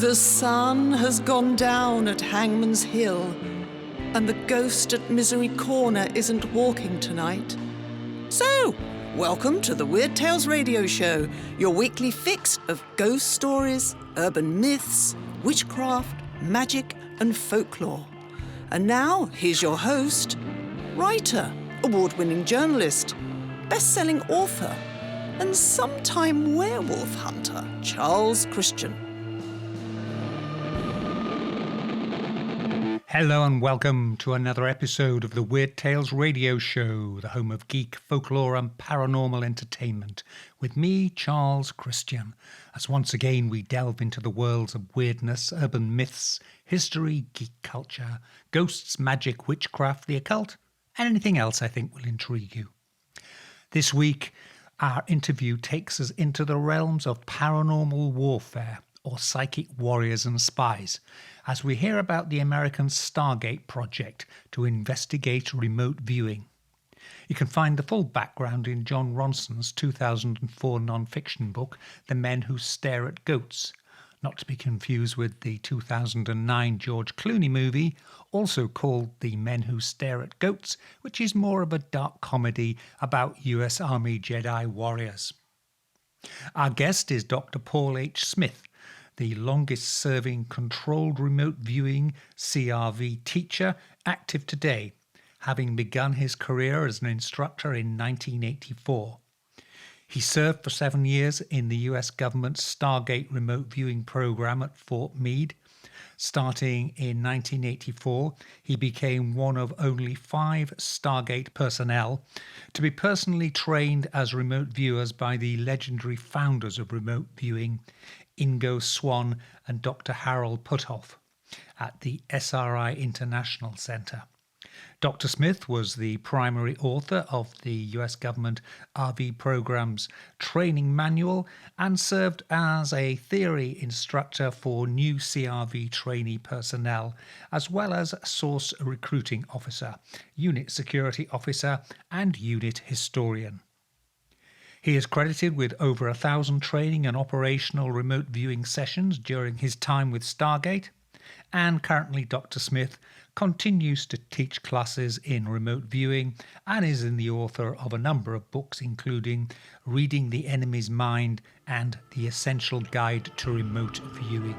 The sun has gone down at Hangman's Hill, and the ghost at Misery Corner isn't walking tonight. So, welcome to the Weird Tales Radio Show, your weekly fix of ghost stories, urban myths, witchcraft, magic, and folklore. And now, here's your host, writer, award-winning journalist, best-selling author, and sometime werewolf hunter, Charles Christian. Hello and welcome to another episode of the Weird Tales Radio Show, the home of geek, folklore and paranormal entertainment, with me, Charles Christian, as once again we delve into the worlds of weirdness, urban myths, history, geek culture, ghosts, magic, witchcraft, the occult, and anything else I think will intrigue you. This week, our interview takes us into the realms of paranormal warfare, or psychic warriors and spies, as we hear about the American Stargate project to investigate remote viewing. You can find the full background in John Ronson's 2004 non-fiction book, The Men Who Stare at Goats, not to be confused with the 2009 George Clooney movie, also called The Men Who Stare at Goats, which is more of a dark comedy about US Army Jedi warriors. Our guest is Dr. Paul H. Smith, the longest-serving controlled remote viewing CRV teacher active today, having begun his career as an instructor in 1984. He served for 7 years in the US government's Stargate remote viewing program at Fort Meade. Starting in 1984, he became one of only 5 Stargate personnel to be personally trained as remote viewers by the legendary founders of remote viewing, Ingo Swann and Dr. Harold Puthoff at the SRI International Center. Dr. Smith was the primary author of the US government RV program's training manual and served as a theory instructor for new CRV trainee personnel, as well as source recruiting officer, unit security officer, and unit historian. He is credited with over 1,000 training and operational remote viewing sessions during his time with Stargate, and currently Dr. Smith continues to teach classes in remote viewing and is the author of a number of books including Reading the Enemy's Mind and The Essential Guide to Remote Viewing.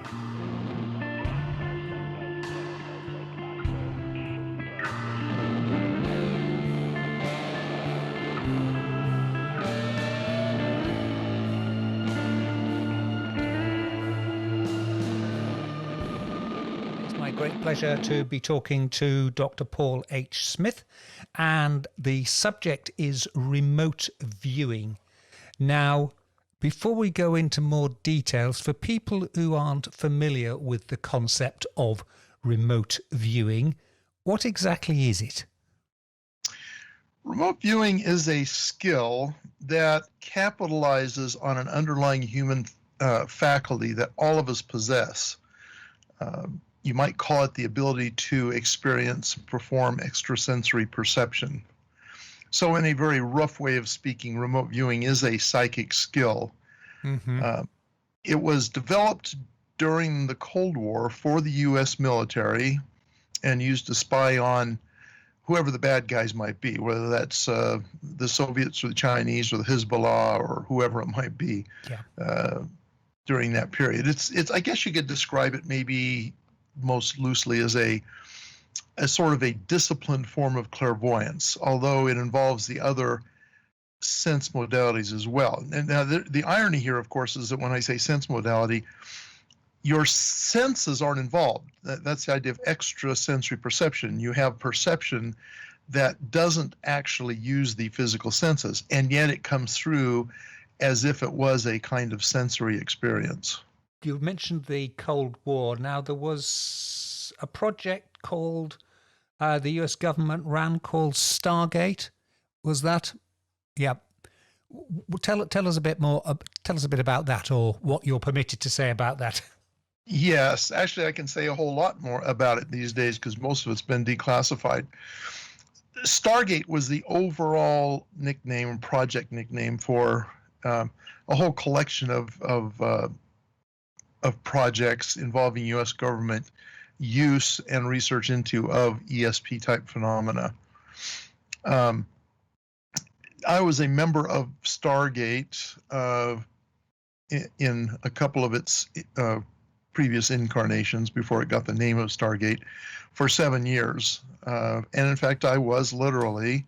Great pleasure to be talking to Dr. Paul H. Smith, and the subject is remote viewing. Now, before we go into more details, for people who aren't familiar with the concept of remote viewing, what exactly is it? Remote viewing is a skill that capitalizes on an underlying human faculty that all of us possess. You might call it the ability to experience, perform extrasensory perception. So in a very rough way of speaking, remote viewing is a psychic skill. Mm-hmm. It was developed during the Cold War for the U.S. military and used to spy on whoever the bad guys might be, whether that's the Soviets or the Chinese or the Hezbollah or whoever it might be. During that period. It's I guess you could describe it maybe most loosely as a sort of a disciplined form of clairvoyance, although it involves the other sense modalities as well. And now the irony here, of course, is that when I say sense modality, your senses aren't involved. That's the idea of extrasensory perception. You have perception that doesn't actually use the physical senses, and yet it comes through as if it was a kind of sensory experience. You mentioned the Cold War. Now, there was a project called, the US government ran called Stargate. Was that? Yeah. Tell us a bit more. Tell us a bit about that, or what you're permitted to say about that. Yes, actually, I can say a whole lot more about it these days because most of it's been declassified. Stargate was the overall nickname, project nickname for a whole collection of of projects involving U.S. government use and research into of ESP type phenomena. I was a member of Stargate in a couple of its previous incarnations before it got the name of Stargate for 7 years. And in fact, I was literally,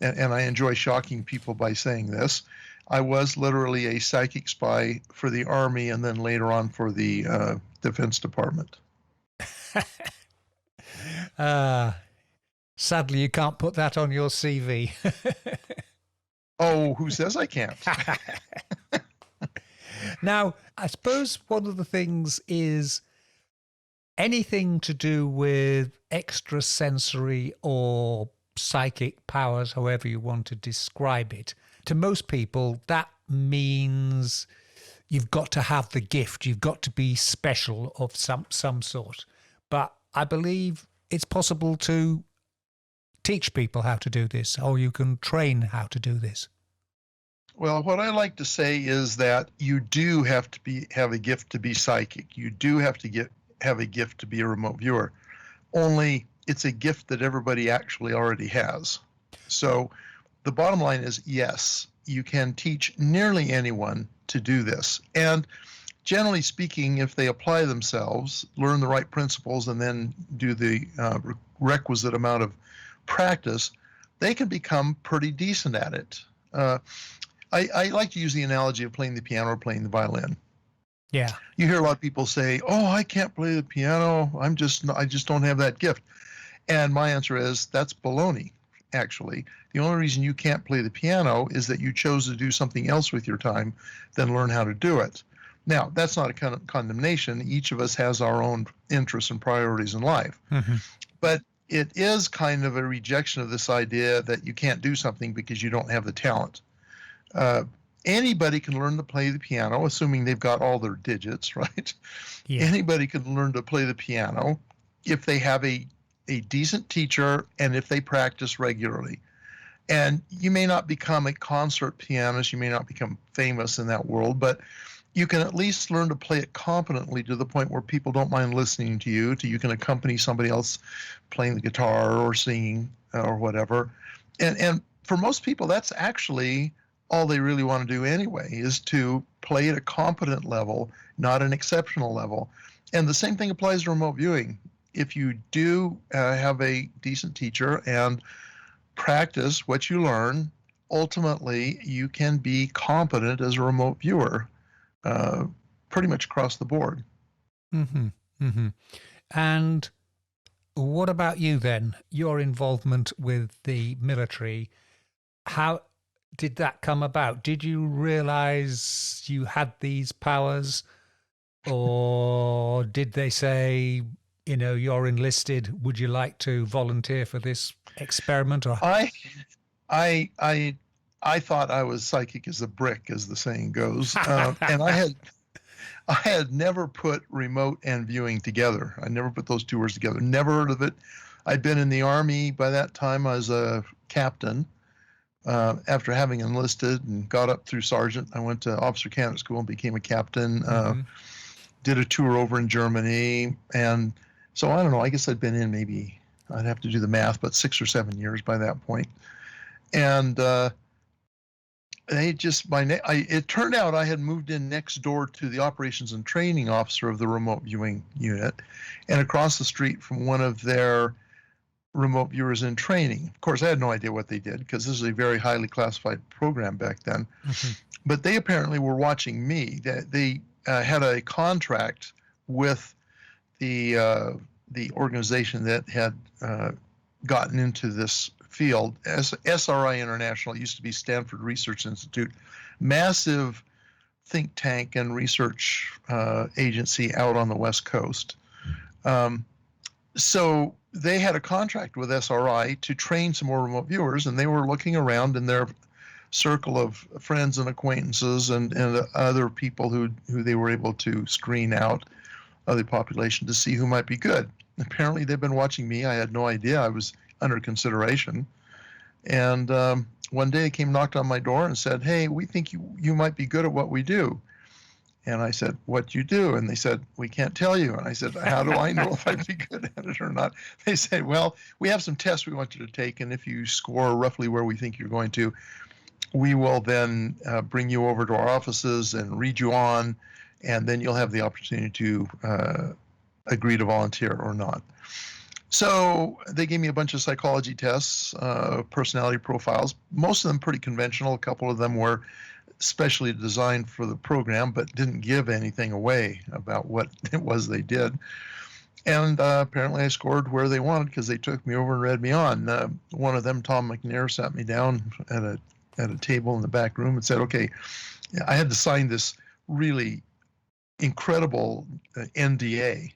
and I enjoy shocking people by saying this, I was literally a psychic spy for the Army and then later on for the Defense Department. Sadly, you can't put that on your CV. Oh, who says I can't? Now, I suppose one of the things is anything to do with extrasensory or psychic powers, however you want to describe it. To most people, that means you've got to have the gift. You've got to be special of some sort. But I believe it's possible to teach people how to do this, or you can train how to do this. Well, what I like to say is that you do have to have a gift to be psychic. You do have to have a gift to be a remote viewer. Only it's a gift that everybody actually already has. So the bottom line is, yes, you can teach nearly anyone to do this. And generally speaking, if they apply themselves, learn the right principles, and then do the requisite amount of practice, they can become pretty decent at it. I like to use the analogy of playing the piano or playing the violin. Yeah. You hear a lot of people say, "Oh, I can't play the piano. I just don't have that gift." And my answer is that's baloney. Actually, the only reason you can't play the piano is that you chose to do something else with your time than learn how to do it. Now, that's not a kind of condemnation. Each of us has our own interests and priorities in life. Mm-hmm. But it is kind of a rejection of this idea that you can't do something because you don't have the talent. Anybody can learn to play the piano, assuming they've got all their digits, right? Yeah. Anybody can learn to play the piano if they have a decent teacher and if they practice regularly. And you may not become a concert pianist, you may not become famous in that world, but you can at least learn to play it competently to the point where people don't mind listening to you, you can accompany somebody else playing the guitar or singing or whatever. And for most people, that's actually all they really want to do anyway, is to play at a competent level, not an exceptional level. And the same thing applies to remote viewing. If you do have a decent teacher and practice what you learn, ultimately you can be competent as a remote viewer, pretty much across the board. Mm-hmm. Mm-hmm. And what about you then? Your involvement with the military, how did that come about? Did you realize you had these powers, or did they say, you're enlisted, would you like to volunteer for this experiment? Or I thought I was psychic as a brick, as the saying goes, and I had never put remote and viewing together. I never put those two words together. Never heard of it. I'd been in the Army by that time. I was a captain. After having enlisted and got up through sergeant, I went to officer candidate school and became a captain. Mm-hmm. Did a tour over in Germany, and so I don't know. I guess I'd been in maybe, I'd have to do the math, but 6 or 7 years by that point. And it turned out I had moved in next door to the operations and training officer of the remote viewing unit, and across the street from one of their remote viewers in training. Of course, I had no idea what they did because this is a very highly classified program back then. Mm-hmm. But they apparently were watching me. They had a contract with the organization that had gotten into this field. SRI International, it used to be Stanford Research Institute, massive think tank and research agency out on the West Coast. So they had a contract with SRI to train some more remote viewers, and they were looking around in their circle of friends and acquaintances and other people who they were able to screen out of the population to see who might be good. Apparently, they've been watching me. I had no idea I was under consideration. And one day they came, knocked on my door and said, "Hey, we think you might be good at what we do." And I said, what do you do? And they said, we can't tell you. And I said, how do I know if I'd be good at it or not? They said, well, we have some tests we want you to take. And if you score roughly where we think you're going to, we will then bring you over to our offices and read you on. And then you'll have the opportunity to agree to volunteer or not. So they gave me a bunch of psychology tests, personality profiles, most of them pretty conventional. A couple of them were specially designed for the program, but didn't give anything away about what it was they did. And apparently I scored where they wanted because they took me over and read me on. One of them, Tom McNair, sat me down at a table in the back room and said, okay, I had to sign this really incredible NDA,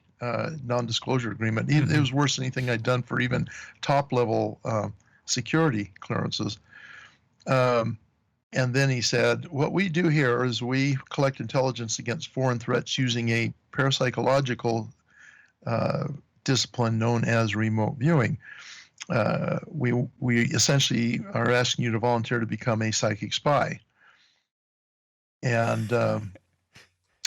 non-disclosure agreement. It was worse than anything I'd done for even top-level security clearances. And then he said, what we do here is we collect intelligence against foreign threats using a parapsychological discipline known as remote viewing. We essentially are asking you to volunteer to become a psychic spy. And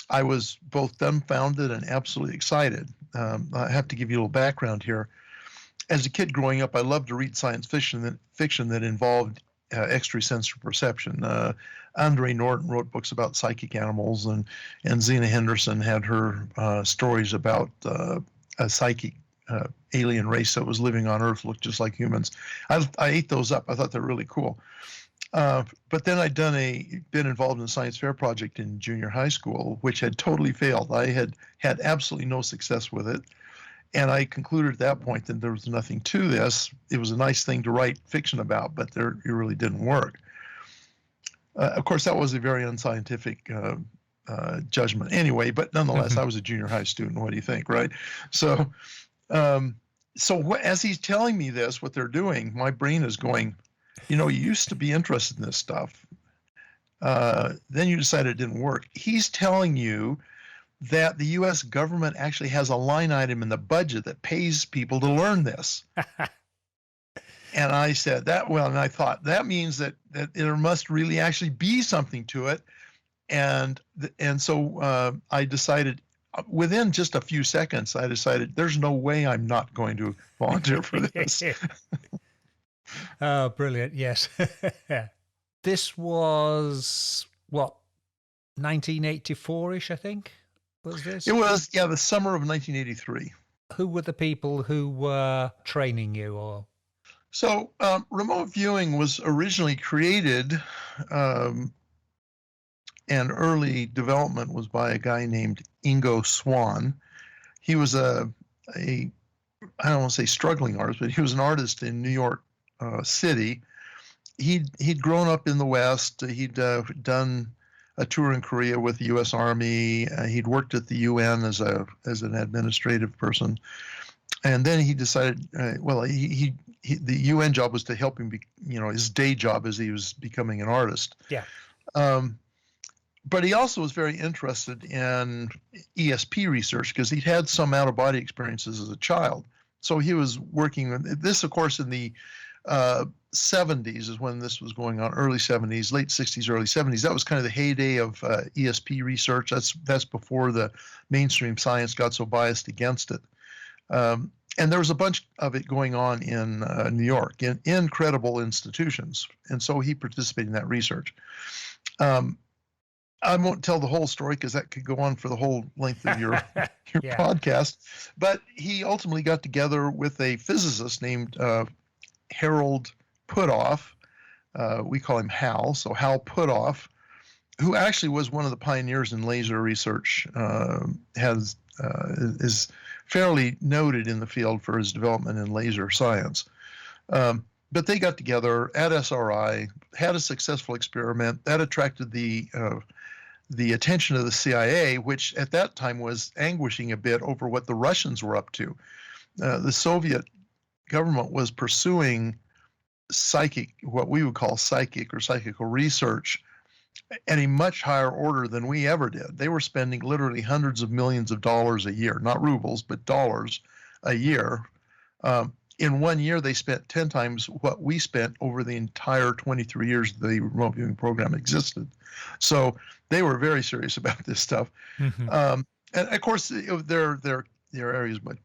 I was both dumbfounded and absolutely excited. I have to give you a little background here. As a kid growing up, I loved to read science fiction that involved extrasensory perception. Andre Norton wrote books about psychic animals, and Zena Henderson had her stories about a psychic alien race that was living on Earth, looked just like humans. I ate those up. I thought they were really cool. But then I'd been involved in a science fair project in junior high school, which had totally failed. I had absolutely no success with it. And I concluded at that point that there was nothing to this. It was a nice thing to write fiction about, but it really didn't work. Of course, that was a very unscientific judgment anyway, but nonetheless, I was a junior high student. What do you think, right? So as he's telling me this, what they're doing, my brain is going, you used to be interested in this stuff. Then you decided it didn't work. He's telling you that the U.S. government actually has a line item in the budget that pays people to learn this. And I said and I thought that means that there must really actually be something to it. And so I decided, within just a few seconds, I decided there's no way I'm not going to volunteer for this. Oh, brilliant. Yes. This was, 1984-ish, I think, was this? It was, the summer of 1983. Who were the people who were training you? Or So remote viewing was originally created, and early development was by a guy named Ingo Swann. He was I don't want to say struggling artist, but he was an artist in New York City. He'd grown up in the West. He'd done a tour in Korea with the U.S. Army. He'd worked at the UN as an administrative person, and then he decided, the UN job was to help him be, his day job as he was becoming an artist. Yeah. But he also was very interested in ESP research because he'd had some out-of-body experiences as a child. So he was working with this, of course, in the 70s is when this was going on, early 70s, late 60s, early 70s. That was kind of the heyday of ESP research. That's before the mainstream science got so biased against it. And there was a bunch of it going on in New York, in incredible institutions. And so he participated in that research. I won't tell the whole story because that could go on for the whole length of your podcast. But he ultimately got together with a physicist named Harold Puthoff. We call him Hal, so Hal Puthoff, who actually was one of the pioneers in laser research, is fairly noted in the field for his development in laser science. But they got together at SRI, had a successful experiment that attracted the attention of the CIA, which at that time was anguishing a bit over what the Russians were up to. The Soviet government was pursuing what we would call psychic or psychical research at a much higher order than we ever did. They were spending literally hundreds of millions of dollars a year, not rubles, but dollars a year, in 1 year, they spent 10 times what we spent over the entire 23 years the remote viewing program existed. So they were very serious about this stuff. Mm-hmm. And of course, their area is a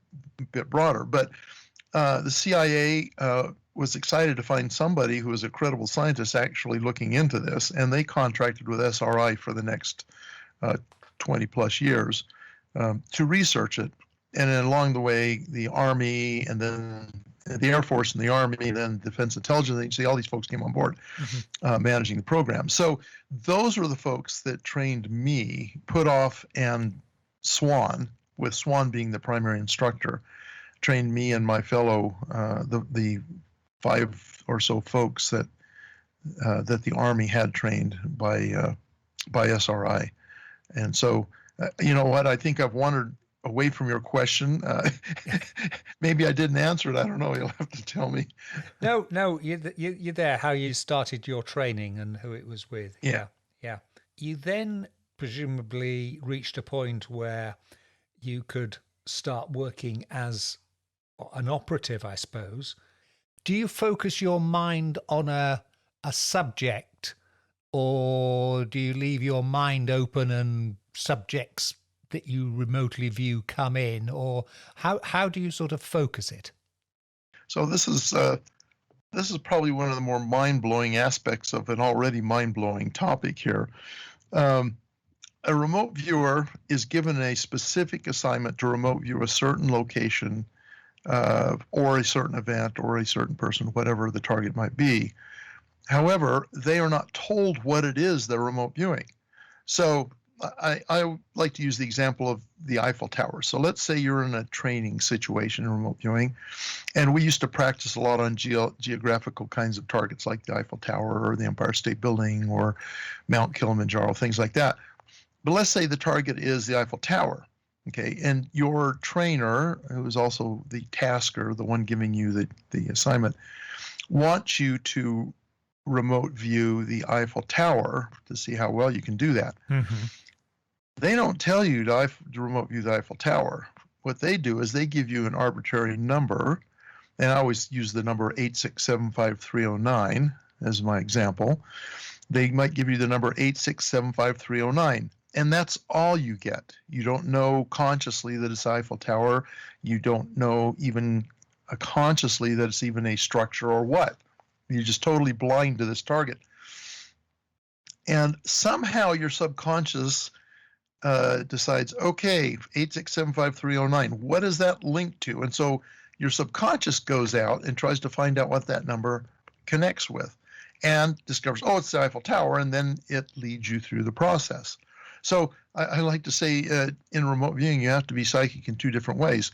bit broader, but the CIA was excited to find somebody who was a credible scientist actually looking into this, and they contracted with SRI for the next 20 plus years to research it. And then along the way, the Army and then the Air Force and the Army and then Defense Intelligence Agency, all these folks came on board managing the program. So those were the folks that trained me, Puthoff and Swan, with Swan being the primary instructor, trained me and my fellow, the 5 or so folks that the Army had trained by SRI. And so, you know what, I think I've wandered away from your question. Maybe I didn't answer it. I don't know. You'll have to tell me. No, you're there. How you started your training and who it was with. Yeah. You then presumably reached a point where you could start working as an operative, I suppose. Do you focus your mind on a subject, or do you leave your mind open and subjects that you remotely view come in, or how do you sort of focus it? So this is probably one of the more mind-blowing aspects of an already mind-blowing topic here. A remote viewer is given a specific assignment to remote view a certain location or a certain event or a certain person, whatever the target might be. However, they are not told what it is they're remote viewing. So I like to use the example of the Eiffel Tower. So let's say you're in a training situation in remote viewing, and we used to practice a lot on geographical kinds of targets like the Eiffel Tower or the Empire State Building or Mount Kilimanjaro, things like that. But let's say the target is the Eiffel Tower, okay? And your trainer, who is also the tasker, the one giving you the assignment, wants you to remote view the Eiffel Tower to see how well you can do that. Mm-hmm. They don't tell you to remote view the Eiffel Tower. What they do is they give you an arbitrary number, and I always use the number 8675309 as my example. They might give you the number 8675309, and that's all you get. You don't know consciously that it's Eiffel Tower. You don't know even consciously that it's even a structure or what. You're just totally blind to this target. And somehow your subconscious decides, okay, 8675309, what is that linked to? And so your subconscious goes out and tries to find out what that number connects with and discovers, oh, it's the Eiffel Tower, and then it leads you through the process. So I like to say in remote viewing, you have to be psychic in 2 different ways.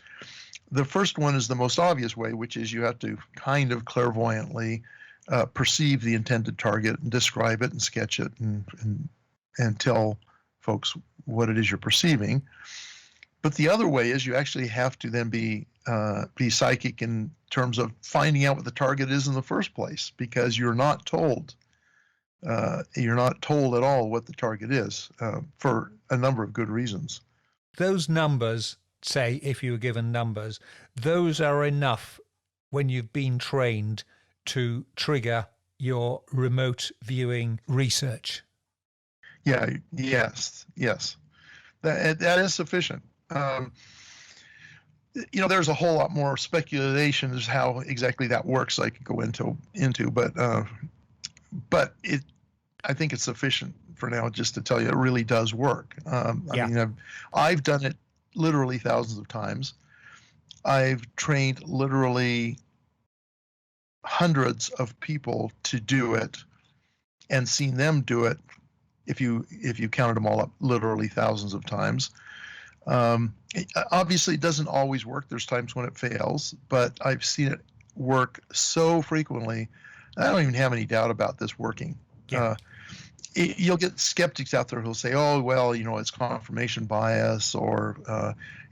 The first one is the most obvious way, which is you have to kind of clairvoyantly perceive the intended target and describe it and sketch it and tell folks what it is you're perceiving. But the other way is you actually have to then be psychic in terms of finding out what the target is in the first place, because you're not told. You're not told at all what the target is for a number of good reasons. Those numbers, say, if you were given numbers, those are enough when you've been trained to trigger your remote viewing research. Yes. That is sufficient. There's a whole lot more speculation as how exactly that works I could go into, but I think it's sufficient for now just to tell you it really does work. I mean, I've done it literally thousands of times. I've trained literally hundreds of people to do it and seen them do it, if you counted them all up, literally thousands of times. Obviously, it doesn't always work. There's times when it fails, but I've seen it work so frequently, I don't even have any doubt about this working. You'll get skeptics out there who'll say, oh, well, it's confirmation bias, or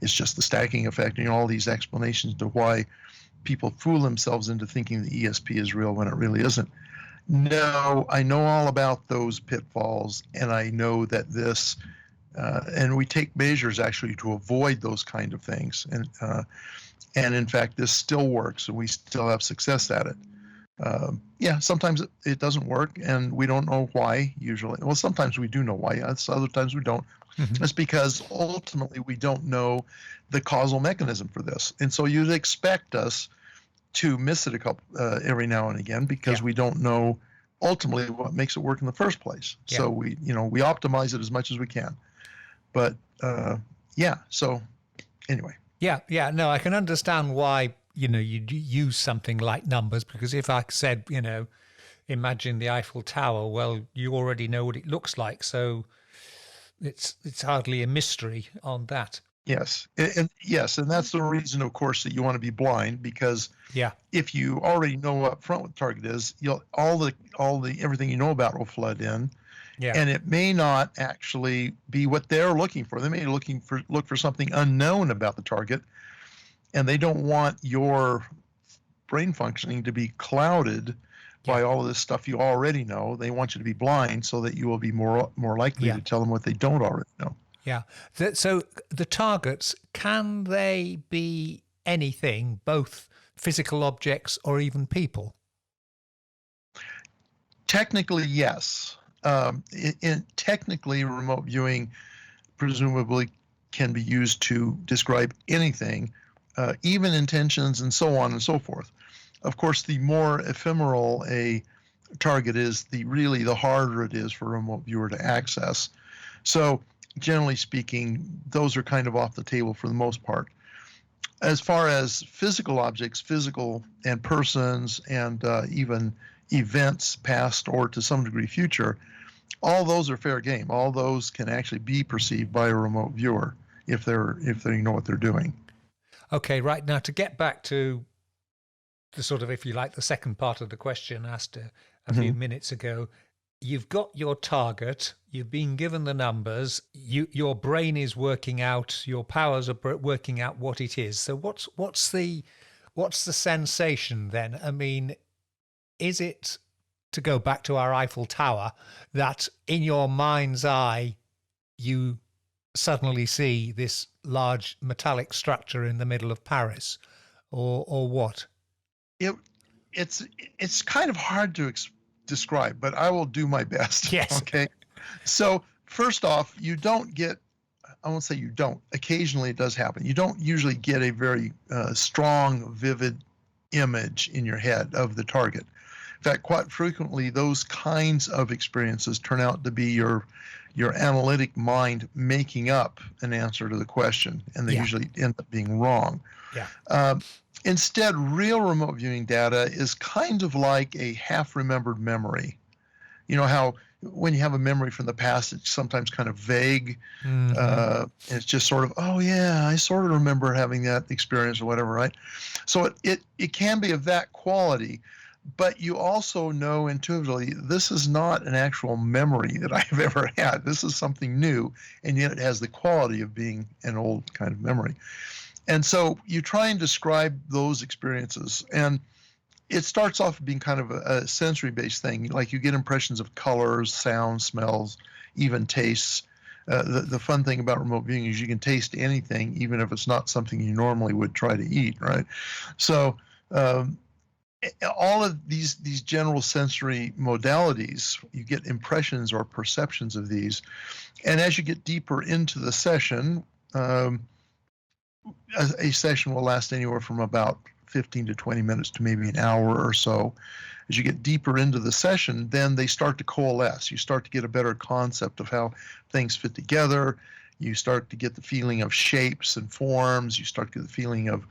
it's just the stacking effect, all these explanations to why people fool themselves into thinking the ESP is real when it really isn't. No, I know all about those pitfalls, and I know that this, and we take measures actually to avoid those kind of things. And in fact, this still works, and we still have success at it. Yeah, sometimes it doesn't work, and we don't know why usually. Well, sometimes we do know why. Other times we don't. Mhm. It's because ultimately we don't know the causal mechanism for this. And so you'd expect us to miss it every now and again because we don't know ultimately what makes it work in the first place. Yeah. So we optimize it as much as we can. But so anyway. Yeah, no, I can understand why, you use something like numbers, because if I said, imagine the Eiffel Tower, well, you already know what it looks like, so it's hardly a mystery on that. Yes, and that's the reason, of course, that you want to be blind, because if you already know up front what the target is, all the everything you know about will flood in, and it may not actually be what they're looking for. They may look for something unknown about the target, and they don't want your brain functioning to be clouded by all of this stuff you already know. They want you to be blind so that you will be more likely to tell them what they don't already know. Yeah. So the targets, can they be anything, both physical objects or even people? Technically, yes. Technically, remote viewing presumably can be used to describe anything, even intentions and so on and so forth. Of course, the more ephemeral a target is, the harder it is for a remote viewer to access. So generally speaking, those are kind of off the table for the most part. As far as physical objects, physical and persons and even events, past or to some degree future, all those are fair game. All those can actually be perceived by a remote viewer if they know what they're doing. Okay, right. Now to get back to the sort of, if you like, the second part of the question asked a few minutes ago, you've got your target, you've been given the numbers, your brain is working out, your powers are working out what it is. So what's the sensation then? I mean, is it, to go back to our Eiffel Tower, that in your mind's eye you suddenly see this large metallic structure in the middle of Paris, or what? It's kind of hard to describe, but I will do my best. Yes. Okay. So first off, you don't get, I won't say you don't, occasionally it does happen. You don't usually get a very strong, vivid image in your head of the target. In fact, quite frequently, those kinds of experiences turn out to be your analytic mind making up an answer to the question, and they usually end up being wrong. Yeah. Instead, real remote viewing data is kind of like a half-remembered memory. You know how when you have a memory from the past, it's sometimes kind of vague. It's just sort of, oh yeah, I sort of remember having that experience or whatever, right? So it can be of that quality, but you also know intuitively this is not an actual memory that I've ever had. This is something new, and yet it has the quality of being an old kind of memory. And so you try and describe those experiences, and it starts off being kind of a sensory-based thing. Like you get impressions of colors, sounds, smells, even tastes. The fun thing about remote viewing is you can taste anything, even if it's not something you normally would try to eat, right? So all of these general sensory modalities, you get impressions or perceptions of these. And as you get deeper into the session, a session will last anywhere from about 15 to 20 minutes to maybe an hour or so. As you get deeper into the session, then they start to coalesce. You start to get a better concept of how things fit together. You start to get the feeling of shapes and forms. You start to get the feeling of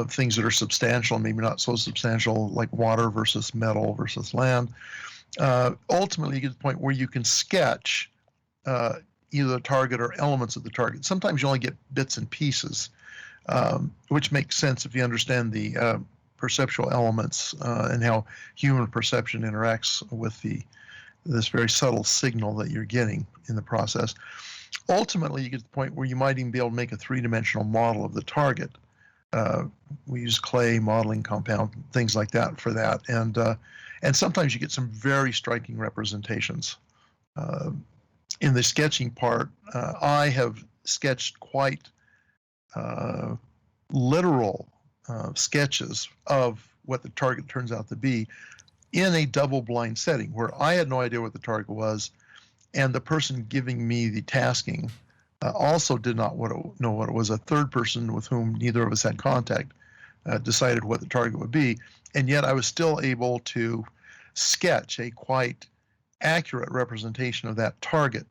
things that are substantial and maybe not so substantial, like water versus metal versus land. Ultimately, you get to the point where you can sketch either the target or elements of the target. Sometimes you only get bits and pieces, which makes sense if you understand the perceptual elements and how human perception interacts with this very subtle signal that you're getting in the process. Ultimately, you get to the point where you might even be able to make a three-dimensional model of the target. We use clay, modeling compound, things like that for that. And sometimes you get some very striking representations. In the sketching part, I have sketched quite literal sketches of what the target turns out to be in a double-blind setting where I had no idea what the target was, and the person giving me the tasking also did not know what it was. A third person with whom neither of us had contact decided what the target would be, and yet I was still able to sketch a quite accurate representation of that target.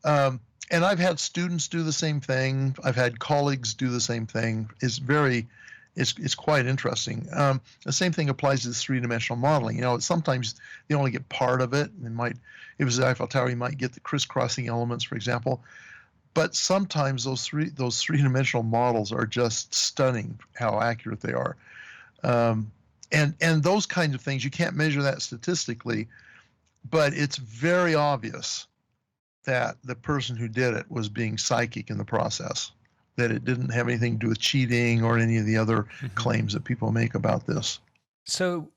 And I've had students do the same thing. I've had colleagues do the same thing. It's quite interesting. The same thing applies to this three-dimensional modeling. You know, sometimes they only get part of it. If it was the Eiffel Tower, you might get the crisscrossing elements, for example. But sometimes those three-dimensional models are just stunning how accurate they are. And those kinds of things, you can't measure that statistically, but it's very obvious that the person who did it was being psychic in the process, that it didn't have anything to do with cheating or any of the other claims that people make about this. So,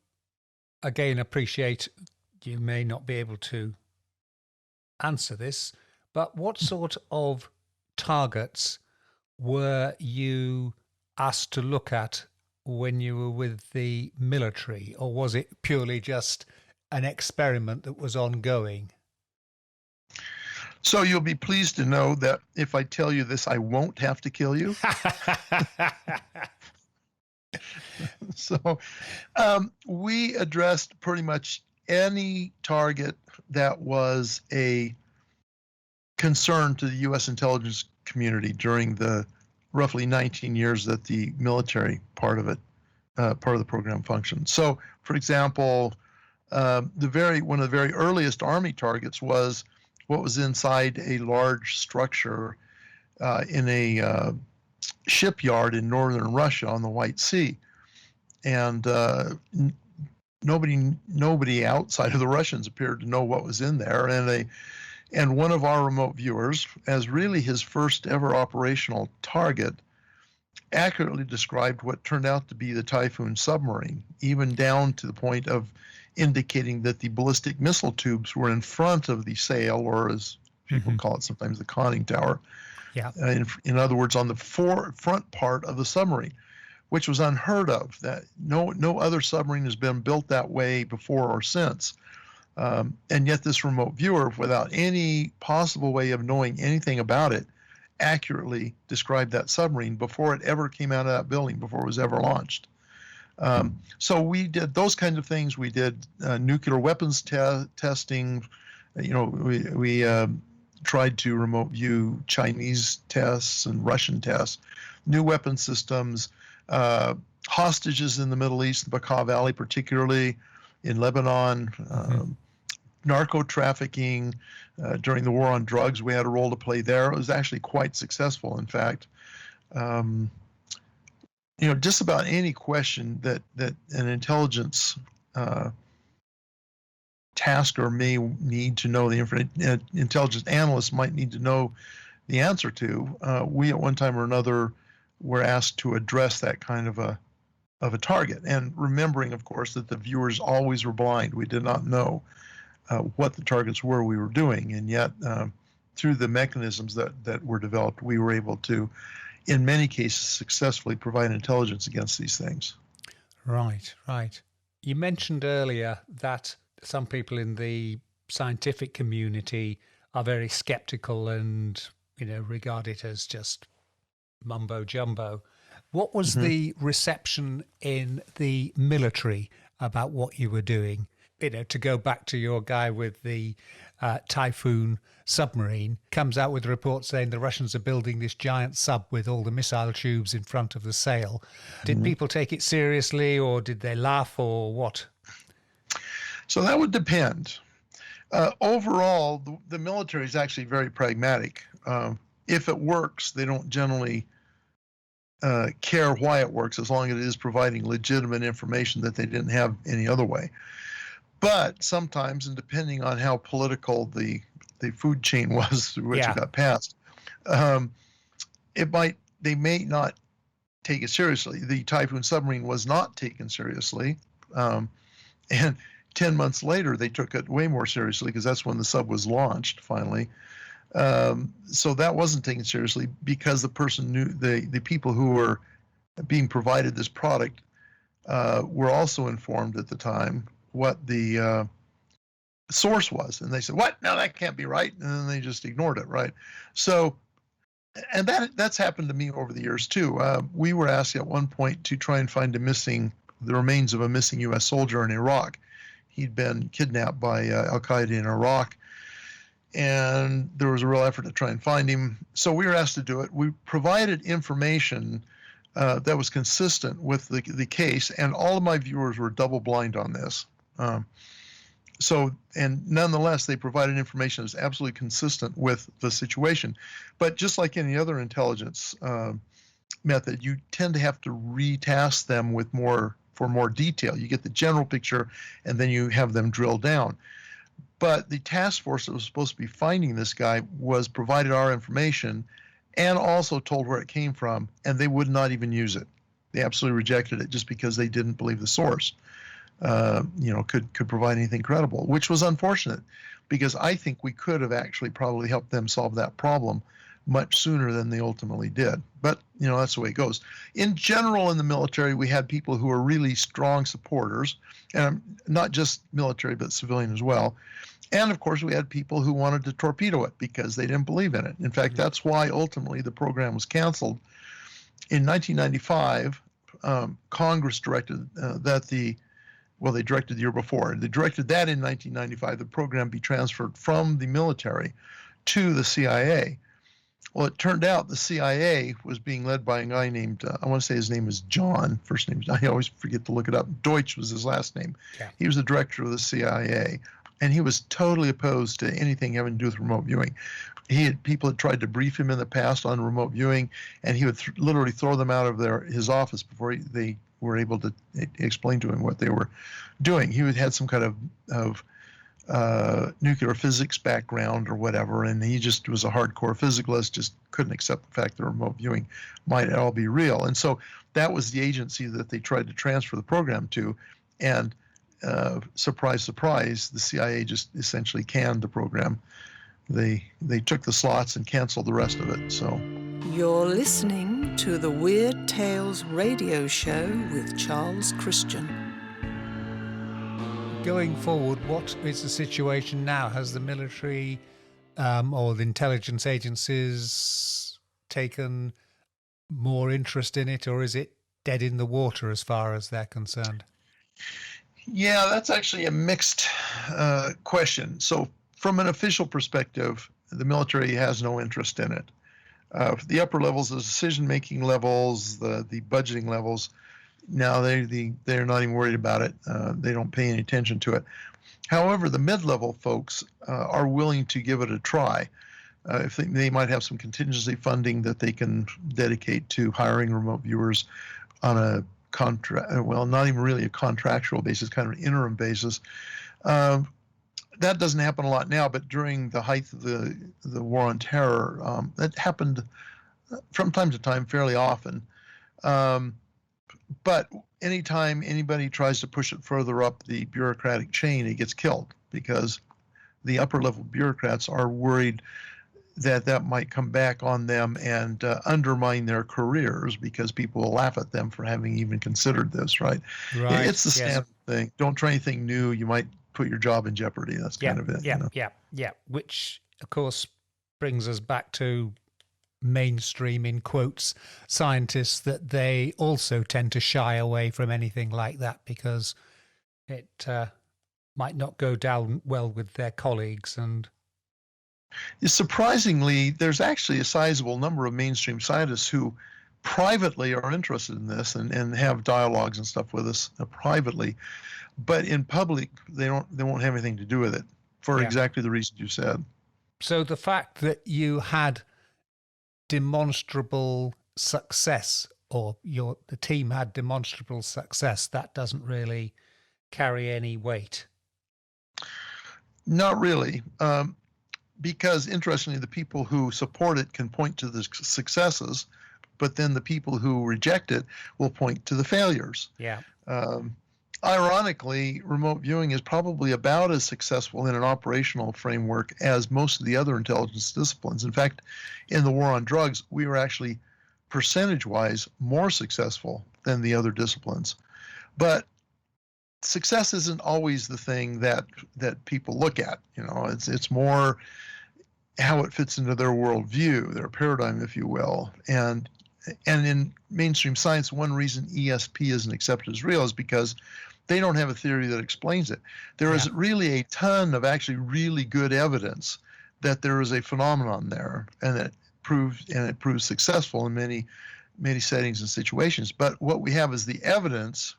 again, appreciate you may not be able to answer this, but what sort of targets were you asked to look at when you were with the military, or was it purely just an experiment that was ongoing? So you'll be pleased to know that if I tell you this, I won't have to kill you. So we addressed pretty much any target that was a concern to the U.S. intelligence community during the roughly 19 years that the military part of the program functioned. So, for example, one of the very earliest Army targets was what was inside a large structure in a shipyard in northern Russia on the White Sea, and nobody outside of the Russians appeared to know what was in there, and one of our remote viewers, as really his first ever operational target, accurately described what turned out to be the Typhoon submarine, even down to the point of indicating that the ballistic missile tubes were in front of the sail, or as people call it sometimes, the conning tower. Yeah. In other words, on the front part of the submarine, which was unheard of. That no other submarine has been built that way before or since. And yet this remote viewer, without any possible way of knowing anything about it, accurately described that submarine before it ever came out of that building, before it was ever launched. So we did those kinds of things. We did nuclear weapons testing. You know, we tried to remote view Chinese tests and Russian tests, new weapon systems, hostages in the Middle East, the Bekaa Valley particularly, in Lebanon, narco trafficking. During the war on drugs, we had a role to play there. It was actually quite successful, in fact. You know, just about any question that an intelligence tasker may need to know, the intelligence analyst might need to know the answer to, we at one time or another were asked to address that kind of a target. And remembering, of course, that the viewers always were blind. We did not know what the targets were we were doing. And yet, through the mechanisms that were developed, we were able to, in many cases, successfully provide intelligence against these things. Right. You mentioned earlier that some people in the scientific community are very skeptical and, you know, regard it as just mumbo jumbo. What was the reception in the military about what you were doing? You know, to go back to your guy with the Typhoon submarine, comes out with a report saying the Russians are building this giant sub with all the missile tubes in front of the sail. Did people take it seriously, or did they laugh, or what? So that would depend. Overall, the military is actually very pragmatic. If it works, they don't generally care why it works, as long as it is providing legitimate information that they didn't have any other way. But sometimes, and depending on how political the food chain was through which it got passed, they may not take it seriously. The Typhoon submarine was not taken seriously, and 10 months later they took it way more seriously, because that's when the sub was launched finally. So that wasn't taken seriously because the person knew, the people who were being provided this product were also informed at the time what the source was, and they said, "What? No, that can't be right," and then they just ignored it, right? So, and that's happened to me over the years too. We were asked at one point to try and find the remains of a missing U.S. soldier in Iraq. He'd been kidnapped by Al Qaeda in Iraq, and there was a real effort to try and find him. So we were asked to do it. We provided information that was consistent with the case, and all of my viewers were double blind on this. And nonetheless, they provided information that was absolutely consistent with the situation. But just like any other intelligence method, you tend to have to retask them for more detail. You get the general picture, and then you have them drill down. But the task force that was supposed to be finding this guy was provided our information and also told where it came from, and they would not even use it. They absolutely rejected it just because they didn't believe the source could provide anything credible, which was unfortunate, because I think we could have actually probably helped them solve that problem much sooner than they ultimately did. But, that's the way it goes. In general, in the military, we had people who were really strong supporters, and not just military, but civilian as well. And of course, we had people who wanted to torpedo it because they didn't believe in it. In fact, that's why ultimately the program was canceled. In 1995, Congress directed they directed the year before. They directed that in 1995, the program be transferred from the military to the CIA. Well, it turned out the CIA was being led by a guy named, I want to say his name is John, first name, I always forget to look it up. Deutsch was his last name. Yeah. He was the director of the CIA, and he was totally opposed to anything having to do with remote viewing. People had tried to brief him in the past on remote viewing, and he would literally throw them out of his office before they were able to explain to him what they were doing. He had some kind of nuclear physics background or whatever, and he just was a hardcore physicalist, just couldn't accept the fact that remote viewing might all be real. And so that was the agency that they tried to transfer the program to, and surprise, surprise, the CIA just essentially canned the program. They took the slots and canceled the rest of it. So you're listening to the Weird Tales radio show with Charles Christian. Going forward, what is the situation now? Has the military or the intelligence agencies taken more interest in it, or is it dead in the water as far as they're concerned? Yeah, that's actually a mixed question. So from an official perspective, the military has no interest in it. The upper levels, the decision-making levels, the budgeting levels, now they're not even worried about it. They don't pay any attention to it. However, the mid-level folks are willing to give it a try. If they might have some contingency funding that they can dedicate to hiring remote viewers on a not even really a contractual basis, kind of an interim basis. That doesn't happen a lot now, but during the height of the war on terror, that happened from time to time fairly often. But anytime anybody tries to push it further up the bureaucratic chain, it gets killed, because the upper level bureaucrats are worried that might come back on them and undermine their careers, because people will laugh at them for having even considered this, right? Right. It's the standard thing. Don't try anything new. You might put your job in jeopardy. That's kind of it. Yeah. Which, of course, brings us back to mainstream, in quotes, scientists, that they also tend to shy away from anything like that because it might not go down well with their colleagues. And surprisingly, there's actually a sizable number of mainstream scientists who privately are interested in this and have dialogues and stuff with us privately, but in public they won't have anything to do with it for exactly the reason you said. So the fact that you had demonstrable success, or the team had demonstrable success, that doesn't really carry any weight? Not really. Because interestingly, the people who support it can point to the successes, but then the people who reject it will point to the failures. Yeah. Ironically, remote viewing is probably about as successful in an operational framework as most of the other intelligence disciplines. In fact, in the war on drugs, we were actually percentage-wise more successful than the other disciplines. But success isn't always the thing that people look at. It's more how it fits into their worldview, their paradigm, if you will. And in mainstream science, one reason ESP isn't accepted as real is because they don't have a theory that explains it. There is really a ton of actually really good evidence that there is a phenomenon there, and it proves successful in many settings and situations. But what we have is the evidence.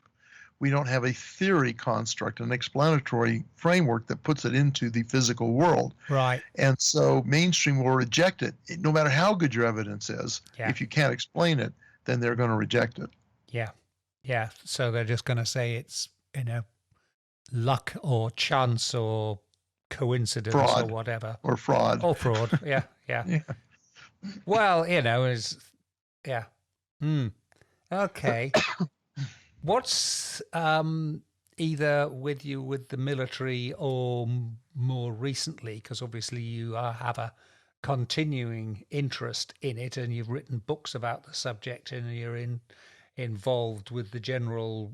We don't have a theory construct, an explanatory framework that puts it into the physical world. Right. And so mainstream will reject it, no matter how good your evidence is. Yeah. If you can't explain it, then they're going to reject it. Yeah. Yeah. So they're just going to say it's, luck or chance or coincidence Fraud. or whatever. Or fraud. Or fraud. Yeah. Yeah. Yeah. Well, Okay. What's either with you with the military or more recently, because obviously you have a continuing interest in it and you've written books about the subject and you're involved with the general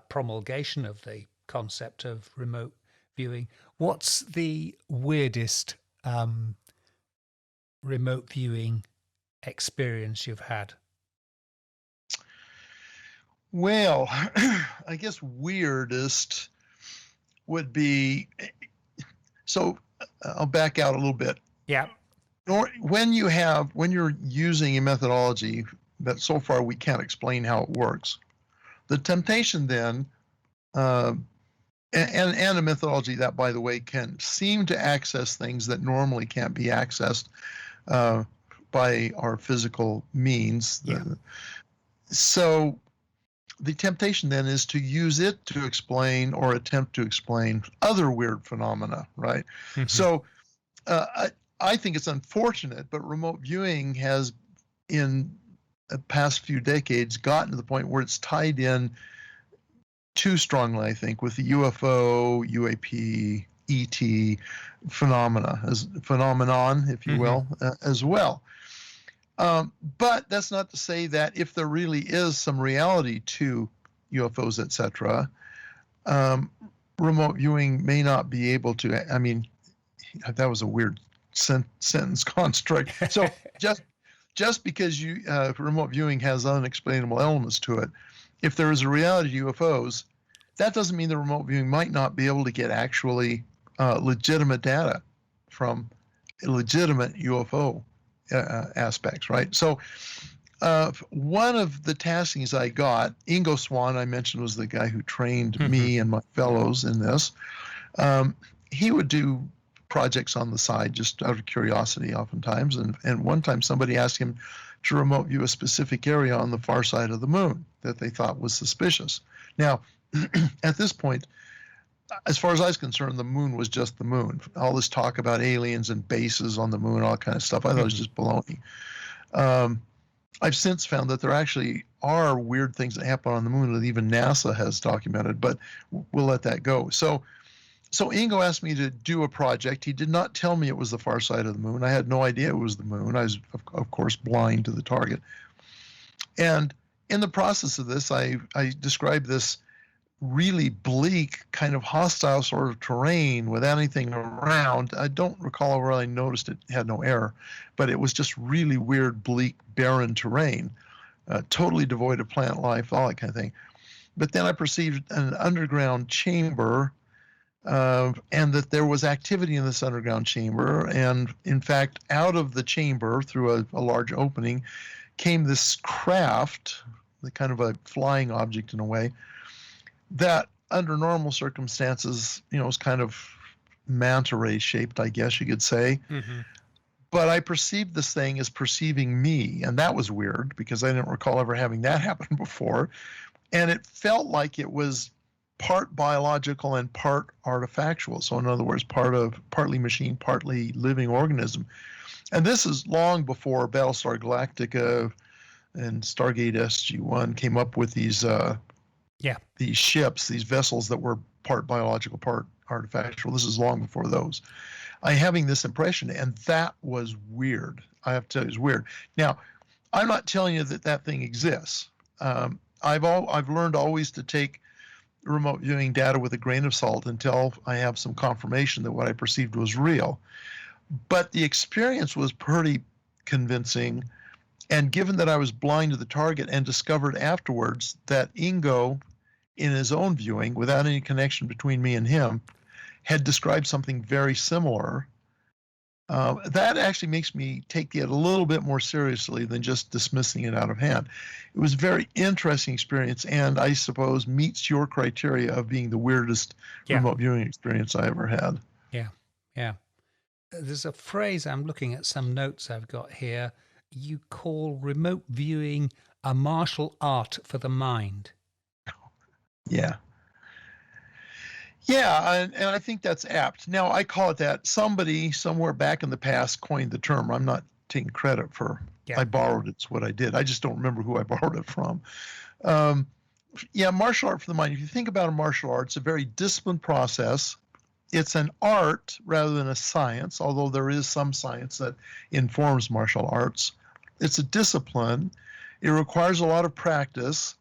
promulgation of the concept of remote viewing. What's the weirdest remote viewing experience you've had? Well, I guess weirdest would be, so I'll back out a little bit. Yeah. When you're using a methodology that so far we can't explain how it works, the temptation then, and a methodology that, by the way, can seem to access things that normally can't be accessed by our physical means. Yeah. So the temptation then is to use it to explain or attempt to explain other weird phenomena, right? Mm-hmm. So I think it's unfortunate, but remote viewing has, in the past few decades, gotten to the point where it's tied in too strongly, I think, with the UFO, UAP, ET phenomenon, if you will, as well. But that's not to say that if there really is some reality to UFOs, etc., remote viewing may not be able to. I mean, that was a weird sentence construct. So just because remote viewing has unexplainable elements to it, if there is a reality to UFOs, that doesn't mean the remote viewing might not be able to get actually legitimate data from a legitimate UFO aspects, right? So one of the taskings I got, Ingo Swann, I mentioned, was the guy who trained me and my fellows in this. He would do projects on the side just out of curiosity oftentimes. And one time somebody asked him to remote view a specific area on the far side of the moon that they thought was suspicious. Now, at this point, as far as I was concerned, the moon was just the moon. All this talk about aliens and bases on the moon, all that kind of stuff, I thought it was just baloney. I've since found that there actually are weird things that happen on the moon that even NASA has documented, but we'll let that go. So Ingo asked me to do a project. He did not tell me it was the far side of the moon. I had no idea it was the moon. I was, of course, blind to the target. And in the process of this, I described this really bleak, kind of hostile sort of terrain without anything around. I don't recall where I noticed it had no air, but it was just really weird, bleak, barren terrain, totally devoid of plant life, all that kind of thing. But then I perceived an underground chamber, and that there was activity in this underground chamber. And in fact, out of the chamber, through a large opening, came this craft, the kind of a flying object in a way, that under normal circumstances, was kind of manta ray shaped, I guess you could say. Mm-hmm. But I perceived this thing as perceiving me, and that was weird because I didn't recall ever having that happen before. And it felt like it was part biological and part artifactual. So in other words, partly machine, partly living organism. And this is long before Battlestar Galactica and Stargate SG-1 came up with these ships, these vessels that were part biological, part artifactual. This is long before those. I'm having this impression, and that was weird. I have to tell you, it was weird. Now, I'm not telling you that that thing exists. I've learned always to take remote viewing data with a grain of salt until I have some confirmation that what I perceived was real. But the experience was pretty convincing. And given that I was blind to the target and discovered afterwards that Ingo, in his own viewing, without any connection between me and him, had described something very similar, that actually makes me take it a little bit more seriously than just dismissing it out of hand. It was a very interesting experience, and I suppose meets your criteria of being the weirdest remote viewing experience I ever had. Yeah, yeah. There's a phrase, I'm looking at some notes I've got here, you call remote viewing a martial art for the mind. Yeah. Yeah, and I think that's apt. Now, I call it that. Somebody somewhere back in the past coined the term. I'm not taking credit for, I borrowed it. It's what I did. I just don't remember who I borrowed it from. Yeah, martial art for the mind. If you think about a martial art, it's a very disciplined process. It's an art rather than a science, although there is some science that informs martial arts. It's a discipline. It requires a lot of practice.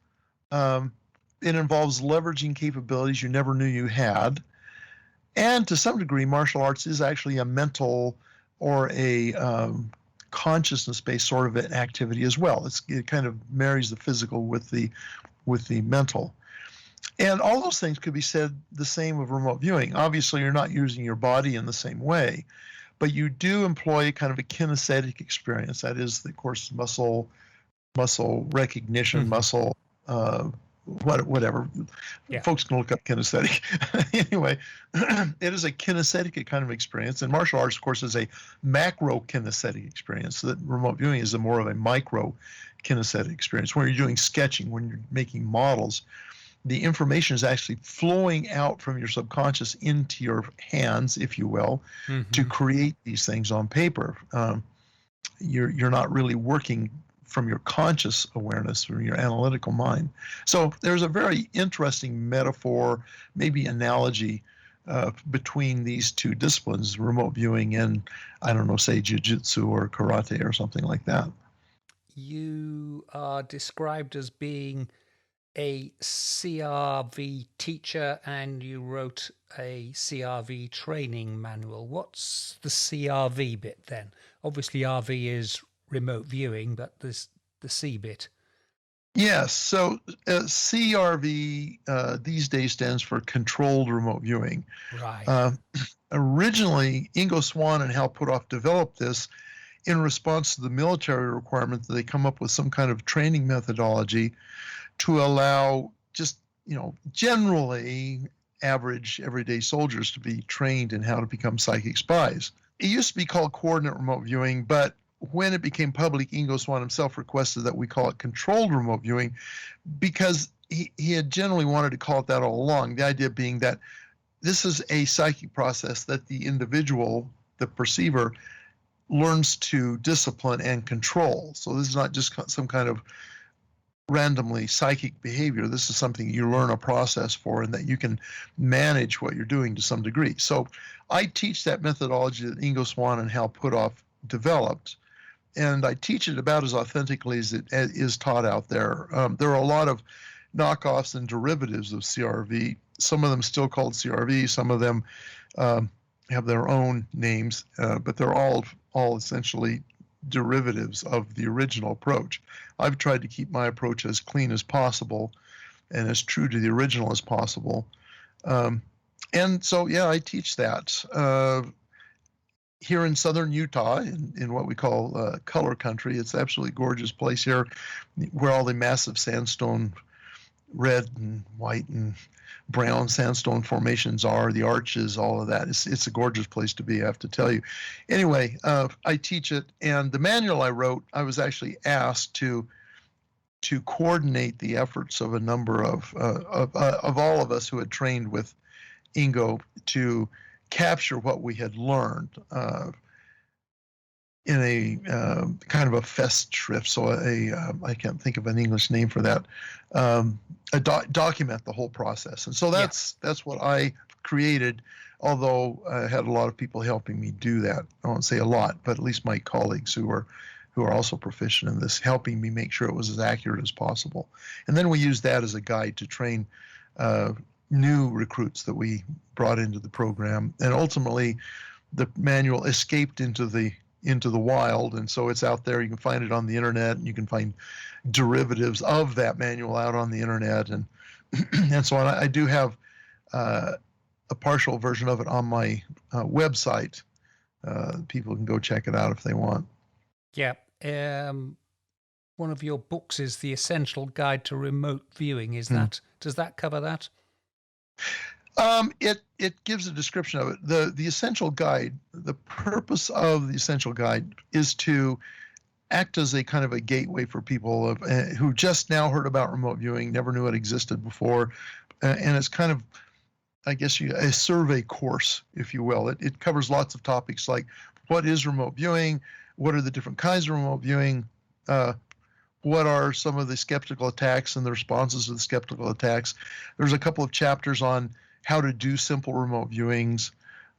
It involves leveraging capabilities you never knew you had. And to some degree, martial arts is actually a mental or a consciousness-based sort of an activity as well. It kind of marries the physical with the mental. And all those things could be said the same of remote viewing. Obviously, you're not using your body in the same way, but you do employ kind of a kinesthetic experience. That is, of course, muscle recognition, muscle whatever. Folks can look up kinesthetic. Anyway, it is a kinesthetic kind of experience. And martial arts, of course, is a macro kinesthetic experience. So that remote viewing is more of a micro kinesthetic experience. When you're doing sketching, when you're making models, the information is actually flowing out from your subconscious into your hands, if you will, to create these things on paper. You're not really working from your conscious awareness, from your analytical mind. So there's a very interesting metaphor, maybe analogy between these two disciplines, remote viewing and, I don't know, say jiu-jitsu or karate or something like that. You are described as being a CRV teacher, and you wrote a CRV training manual. What's the CRV bit then? Obviously RV is remote viewing, but there's the C bit. Yes, so CRV these days stands for controlled remote viewing. Right. Originally, Ingo Swann and Hal Puthoff developed this in response to the military requirement that they come up with some kind of training methodology to allow just, generally average everyday soldiers to be trained in how to become psychic spies. It used to be called coordinate remote viewing, but when it became public, Ingo Swann himself requested that we call it controlled remote viewing because he had generally wanted to call it that all along. The idea being that this is a psychic process that the individual, the perceiver, learns to discipline and control. So this is not just some kind of randomly psychic behavior. This is something you learn a process for and that you can manage what you're doing to some degree. So I teach that methodology that Ingo Swann and Hal Puthoff developed, and I teach it about as authentically as it is taught out there. There are a lot of knockoffs and derivatives of CRV, some of them still called CRV, some of them have their own names, but they're all essentially derivatives of the original approach. I've tried to keep my approach as clean as possible and as true to the original as possible. And so, yeah, I teach that. Here in southern Utah, in what we call color country, it's absolutely gorgeous place here where all the massive sandstone, red and white and brown sandstone formations are, the arches, all of that. It's a gorgeous place to be, I have to tell you. Anyway, I teach it, and the manual I wrote, I was actually asked to coordinate the efforts of a number of all of us who had trained with Ingo to capture what we had learned in a kind of a Festschrift, so I can't think of an English name for that, document the whole process. And so that's what I created, although I had a lot of people helping me do that. I won't say a lot, but at least my colleagues who were who are also proficient in this, helping me make sure it was as accurate as possible. And then we used that as a guide to train new recruits that we brought into the program. And ultimately, the manual escaped into the wild, and so it's out there. You can find it on the internet, and you can find derivatives of that manual out on the internet, and and so on. I do have a partial version of it on my website. People can go check it out if they want. Yeah. One of your books is The Essential Guide to Remote Viewing. Does that cover that? It gives a description of it. The Essential Guide, the purpose of the Essential Guide is to act as a kind of a gateway for people who just now heard about remote viewing, never knew it existed before, and it's kind of, I guess, a survey course, if you will. It covers lots of topics like what is remote viewing, what are the different kinds of remote viewing, what are some of the skeptical attacks and the responses to the skeptical attacks. There's a couple of chapters on how to do simple remote viewings,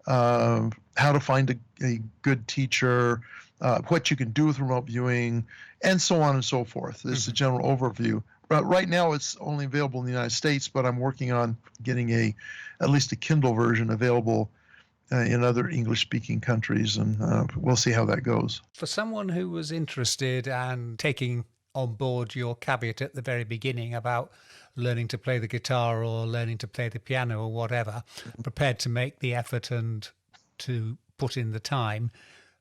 how to find a good teacher, what you can do with remote viewing, and so on and so forth. This is a general overview. But right now it's only available in the United States, but I'm working on getting at least a Kindle version available in other English-speaking countries, and we'll see how that goes. For someone who was interested and taking on board your caveat at the very beginning about learning to play the guitar or learning to play the piano or whatever, prepared to make the effort and to put in the time,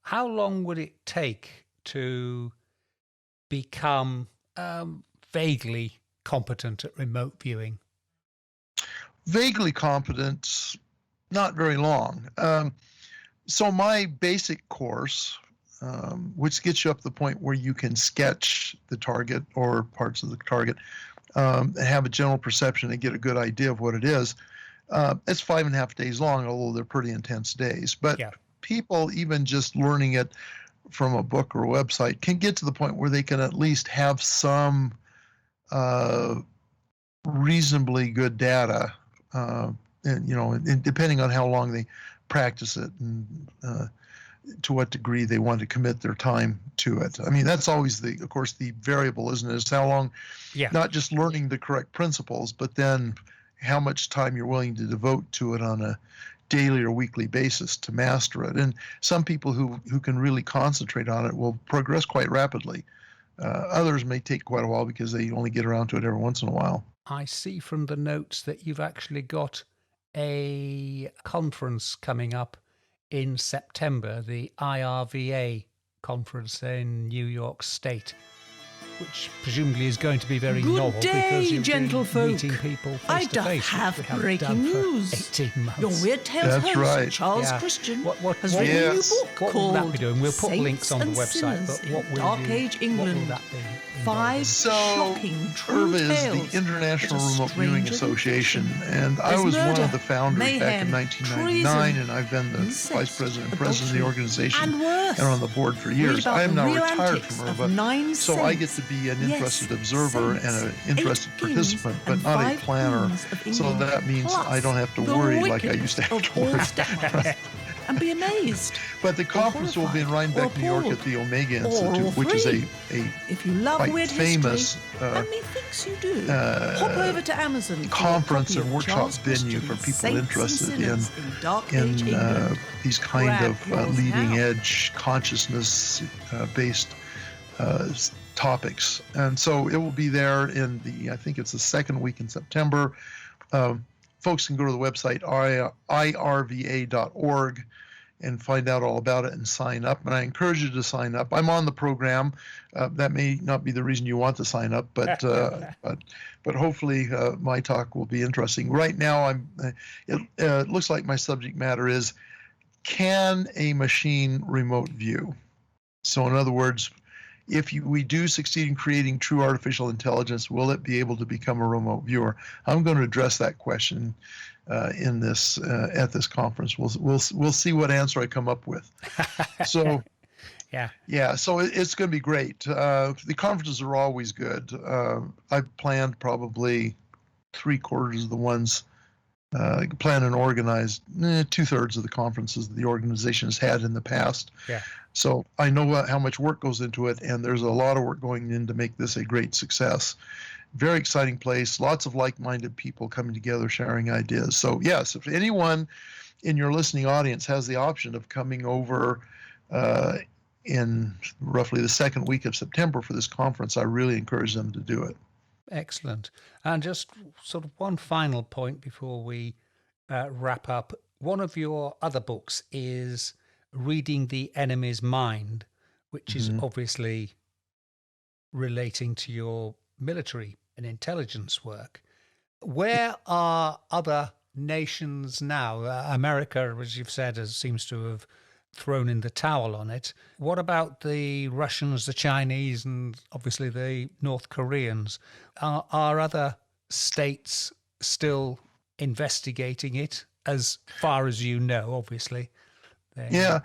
how long would it take to become vaguely competent at remote viewing? Vaguely competent, not very long. So my basic course, which gets you up to the point where you can sketch the target or parts of the target, and have a general perception and get a good idea of what it is. It's 5.5 days long, although they're pretty intense days. But people, even just learning it from a book or a website, can get to the point where they can at least have some reasonably good data, and depending on how long they practice it and to what degree they want to commit their time to it. I mean, that's always of course, the variable, isn't it? Is how long, not just learning the correct principles, but then how much time you're willing to devote to it on a daily or weekly basis to master it. And some people who can really concentrate on it will progress quite rapidly. Others may take quite a while because they only get around to it every once in a while. I see from the notes that you've actually got a conference coming up in September, the IRVA conference in New York State, which presumably is going to be very novel because you're meeting people face to face. I have breaking news. 18 months. Your Weird Tales host, Charles Christian, has written a new book what called will that be doing? We'll put Saints links on the and website, Sinners but what in will Dark Age England. What will that be? 5 shocking true IRVA tales is the International that are Remote Viewing stranger Association, than and I was one of the founders back in mayhem, 1999, and I've been the incest, vice president and president of the organization and worse. and on the board for years. Read about I am the now real retired antics from her, of but 9 so I get saints. to be an Yes, interested observer saints, and an interested 8 kings participant, but and not a 5 planner. queens of So England, that means plus I don't have to the worry like I used to have wickedest to of all worry. stepmothers. And be amazed. But the conference will be in horrified, Rhinebeck, or New York, appalled, at the Omega or Institute, which is free. a If you love quite weird famous history, and methinks you do, hop over to Amazon for a conference copy and of workshop Charles venue for Christian's people Saints interested and Sinners in Dark Age England. these kind Grab of yours leading now. edge consciousness based topics. And so it will be there I think it's the second week in September. Folks can go to the website irva.org and find out all about it and sign up. And I encourage you to sign up. I'm on the program. That may not be the reason you want to sign up, but hopefully my talk will be interesting. Right now, it looks like my subject matter is, can a machine remote view? So in other words, if we do succeed in creating true artificial intelligence, will it be able to become a remote viewer? I'm going to address that question in this at this conference. We'll see what answer I come up with. So yeah. So it's going to be great. The conferences are always good. I've planned probably 3/4 of the ones plan and organize 2/3 of the conferences that the organization has had in the past. Yeah. So I know how much work goes into it, and there's a lot of work going in to make this a great success. Very exciting place, lots of like-minded people coming together, sharing ideas. So yes, if anyone in your listening audience has the option of coming over in roughly the second week of September for this conference, I really encourage them to do it. Excellent. And just sort of one final point before we wrap up. One of your other books is Reading the Enemy's Mind, which is obviously relating to your military and intelligence work. Where are other nations now? America, as you've said, seems to have thrown in the towel on it. What about the Russians, the Chinese, and obviously the North Koreans? Are other states still investigating it, as far as you know, obviously? Yeah,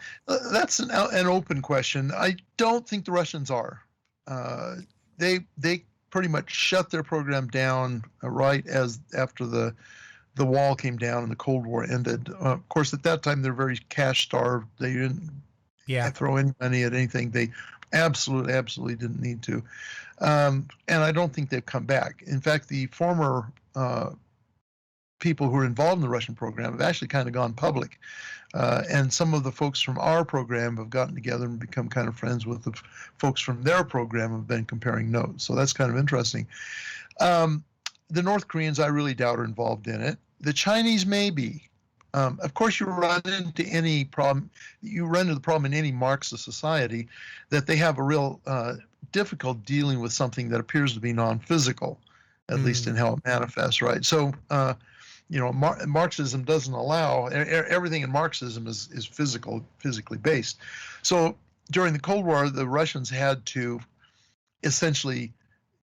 that's an open question. I don't think the Russians are. They pretty much shut their program down right as after the wall came down and the Cold War ended. Of course, at that time, they're very cash starved. They didn't throw any money at anything. They absolutely didn't need to. And I don't think they've come back. In fact, the former people who were involved in the Russian program have actually kind of gone public. And some of the folks from our program have gotten together and become kind of friends with the folks from their program, have been comparing notes. So that's kind of interesting. The North Koreans, I really doubt, are involved in it. The Chinese may be. Of course, you run into any problem. You run into the problem in any Marxist society that they have a real difficult dealing with something that appears to be non-physical, at least in how it manifests, right? So, Marxism doesn't allow everything in Marxism is physically based. So during the Cold War, the Russians had to essentially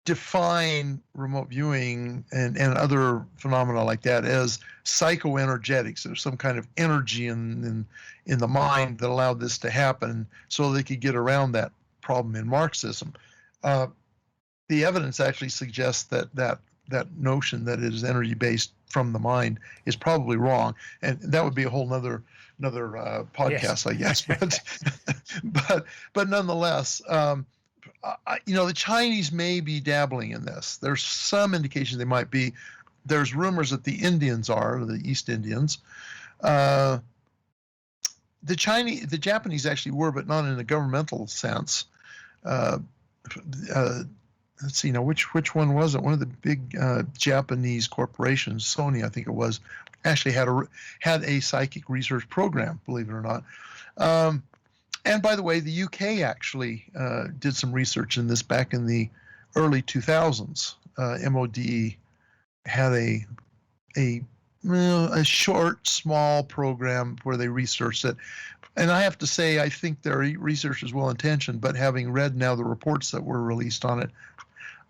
define remote viewing and other phenomena like that as psychoenergetics. There's some kind of energy in the mind that allowed this to happen, so they could get around that problem in Marxism. The evidence actually suggests that notion that it is energy based from the mind is probably wrong, and that would be a whole another podcast, yes. I guess. But nonetheless. The Chinese may be dabbling in this. There's some indication they might be. There's rumors that the Indians are, the East Indians. The Japanese actually were, but not in a governmental sense. Let's see now, which one was it? One of the big Japanese corporations, Sony, I think it was, actually had a psychic research program, believe it or not. And by the way, the UK actually did some research in this back in the early 2000s. MOD had a short, small program where they researched it. And I have to say, I think their research is well-intentioned, but having read now the reports that were released on it,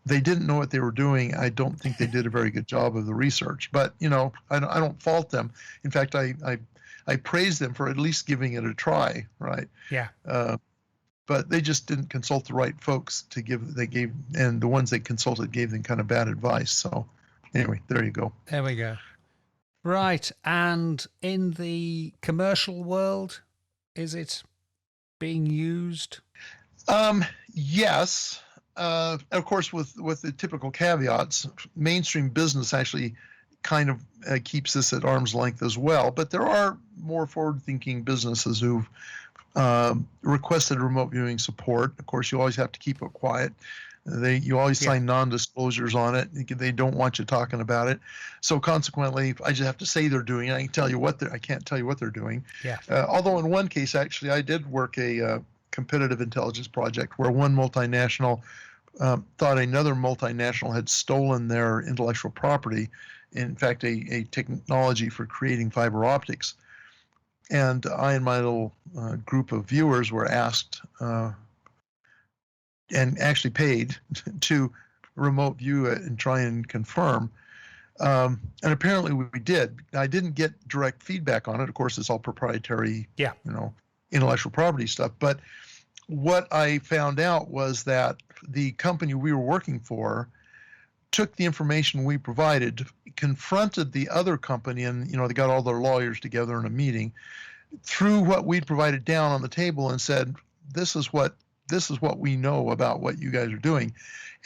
they didn't know what they were doing. I don't think they did a very good job of the research. But, I don't fault them. In fact, I praise them for at least giving it a try, right? Yeah. But they just didn't consult the right folks and the ones they consulted gave them kind of bad advice. So anyway, there you go. There we go. Right. And in the commercial world, is it being used? Yes. Of course, with the typical caveats, mainstream business actually kind of keeps this at arm's length as well. But there are more forward-thinking businesses who've requested remote viewing support. Of course, you always have to keep it quiet. You always sign non-disclosures on it. They don't want you talking about it. So consequently, I just have to say they're doing it. I can't tell you what they're doing. Yeah. Although in one case, actually, I did work a competitive intelligence project where one multinational thought another multinational had stolen their intellectual property. In fact, a technology for creating fiber optics. And I and my little group of viewers were asked and actually paid to remote view it and try and confirm. And apparently we did. I didn't get direct feedback on it. Of course, it's all proprietary, intellectual property stuff. But what I found out was that the company we were working for took the information we provided, confronted the other company, and they got all their lawyers together in a meeting, threw what we'd provided down on the table and said, this is what we know about what you guys are doing.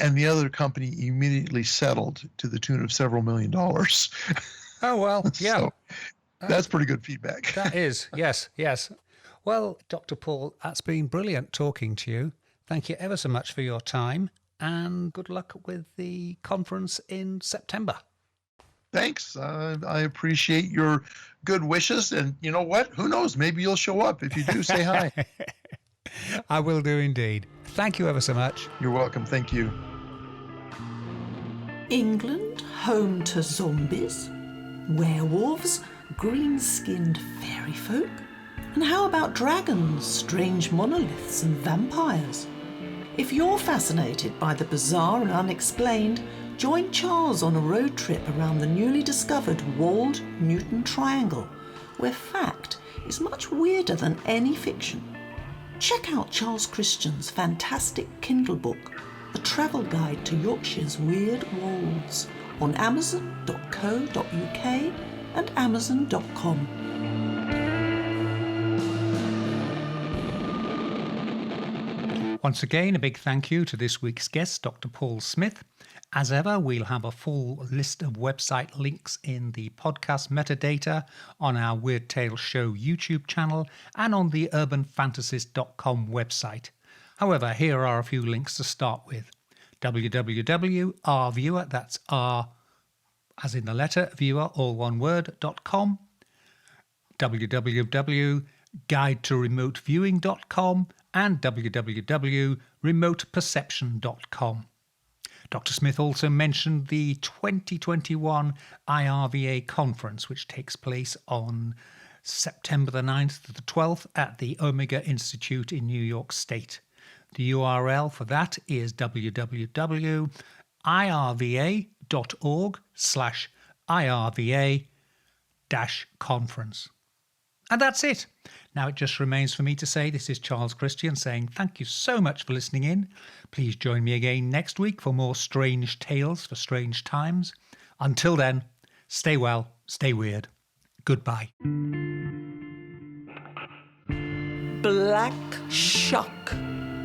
And the other company immediately settled to the tune of several $1 million. Oh, well, yeah. So that's pretty good feedback. That is, yes. Well, Dr. Paul, that's been brilliant talking to you. Thank you ever so much for your time, and good luck with the conference in September. Thanks. I appreciate your good wishes. And you know what? Who knows? Maybe you'll show up. If you do, say hi. I will do indeed. Thank you ever so much. You're welcome. Thank you. England, home to zombies, werewolves, green-skinned fairy folk? And how about dragons, strange monoliths and vampires? If you're fascinated by the bizarre and unexplained, join Charles on a road trip around the newly discovered walled Newton Triangle, where fact is much weirder than any fiction. Check out Charles Christian's fantastic Kindle book, A Travel Guide to Yorkshire's Weird Wolds, on amazon.co.uk and amazon.com. Once again, a big thank you to this week's guest, Dr. Paul Smith. As ever, we'll have a full list of website links in the podcast metadata on our Weird Tales Show YouTube channel and on the urbanfantasist.com website. However, here are a few links to start with. www.rviewer, that's R as in the letter, viewer, all one word, .com. www.guidetoremoteviewing.com and www.remoteperception.com. Dr. Smith also mentioned the 2021 IRVA conference, which takes place on September the 9th to the 12th at the Omega Institute in New York State. The URL for that is www.irva.org/IRVA-conference. And that's it. Now it just remains for me to say this is Charles Christian saying thank you so much for listening in. Please join me again next week for more strange tales for strange times. Until then, stay well, stay weird. Goodbye. Black Shuck,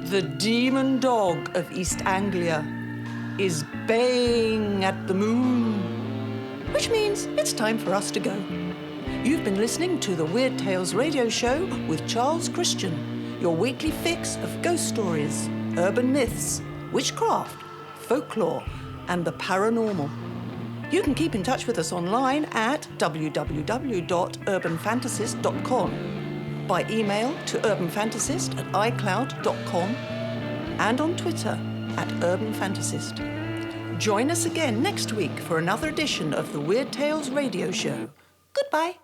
the demon dog of East Anglia, is baying at the moon, which means it's time for us to go. You've been listening to the Weird Tales radio show with Charles Christian, your weekly fix of ghost stories, urban myths, witchcraft, folklore, and the paranormal. You can keep in touch with us online at www.urbanfantasist.com, by email to urbanfantasist@icloud.com, and on Twitter @urbanfantasist. Join us again next week for another edition of the Weird Tales radio show. Goodbye.